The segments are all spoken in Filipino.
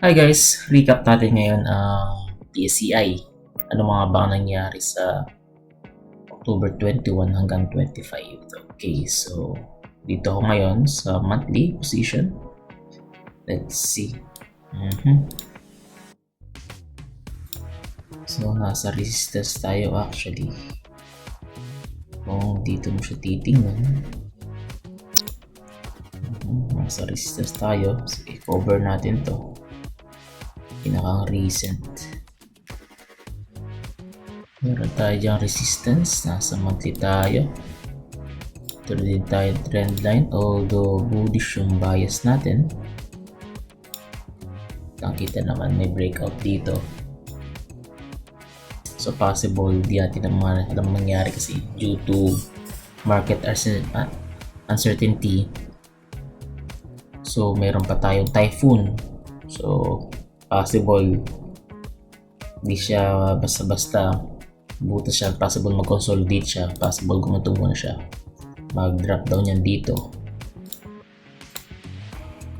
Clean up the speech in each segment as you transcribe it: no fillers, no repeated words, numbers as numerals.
Hi guys, recap natin ngayon ang PSEI. Ano mga ba ang nangyari sa October 21 hanggang 25. Okay, so dito ako ngayon sa monthly position. Let's see. So nasa resistance tayo actually. Kung dito mo siya titingnan, nasa resistance tayo. So i-cover natin to. Pinakang recent. Meron tayo diyang resistance. Nasa monthly tayo. Ito din tayo trend line. Although bullish yung bias natin. Nakita naman may breakout dito. So possible di natin alam mangyari kasi due to market uncertainty. So meron pa tayong typhoon. So possible di siya basta-basta butas siya, possible mag-consolidate siya, possible gumutong muna siya, mag-drop down yan dito,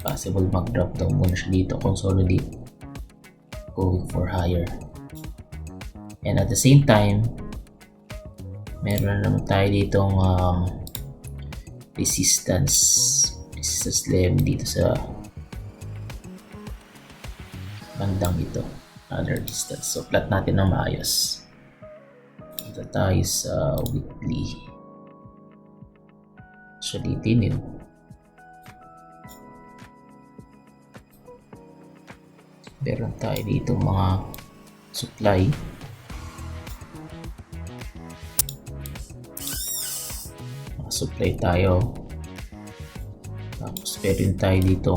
possible mag-drop down muna siya dito, consolidate, going for higher. And at the same time, meron naman tayo ditong resistance level dito sa bandang ito, other distance. So plot natin ng maayos. Dito tayo sa weekly. Sulitin yun. Meron tayo dito mga supply. Mga supply tayo. Tapos meron tayo dito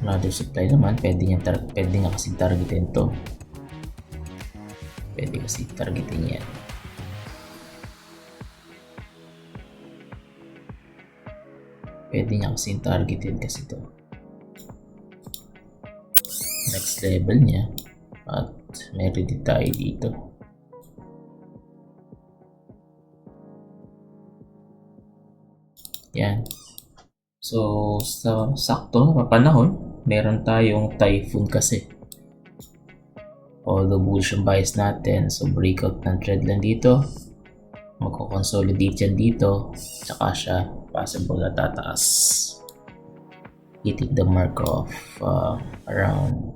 another supply naman. Pwede nga kasi targetin to. Pwede kasi targetin yan. Pwede nga kasi targetin kasi to. Next level niya. At meron din tayo dito. Yan. So sa sakto na panahon, meron tayong typhoon kasi. Although bullish yung bias natin, so breakout ng trend lang dito, magko-consolidate yan dito, tsaka siya possible na tataas, hitting the mark of around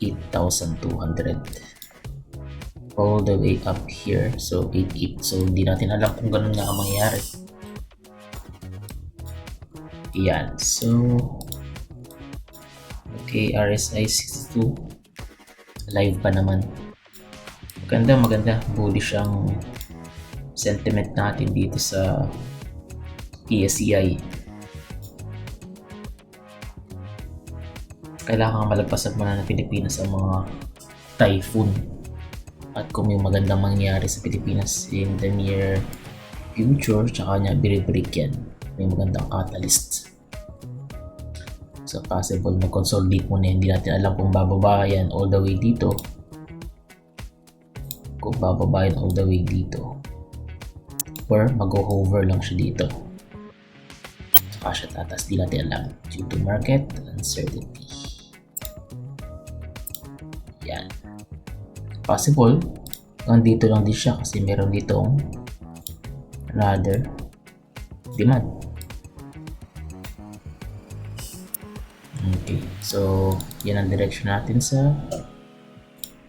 8,200 all the way up here. So 88, so hindi natin alam kung ganun nga ang mangyayari. Yan, so okay, RSI 62 live pa naman. Maganda, bullish ang sentiment natin dito sa PSEI. Kailangan malagpasan muna ng Pilipinas ang mga typhoon. At kung may magandang mangyari sa Pilipinas in the near future, tsaka niya binibreak yan. May magandang catalyst. So possible mag-consolidate muna, hindi natin alam kung bababa yan all the way dito, all the way dito, or mag-hover lang siya dito, saka siya tatas, di natin alam due to market uncertainty. Yan, possible nandito lang din siya kasi meron ditong another demand. Okay, so yan ang direction natin sa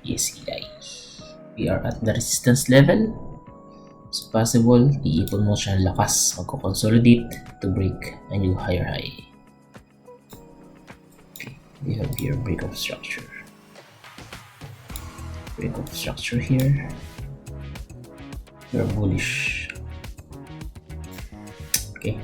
PSEI. We are at the resistance level. So possible, iipon mo siya ng lakas, magko-consolidate to break a new higher high. Okay, we have here breakout structure. Breakout structure here. We are bullish. Okay.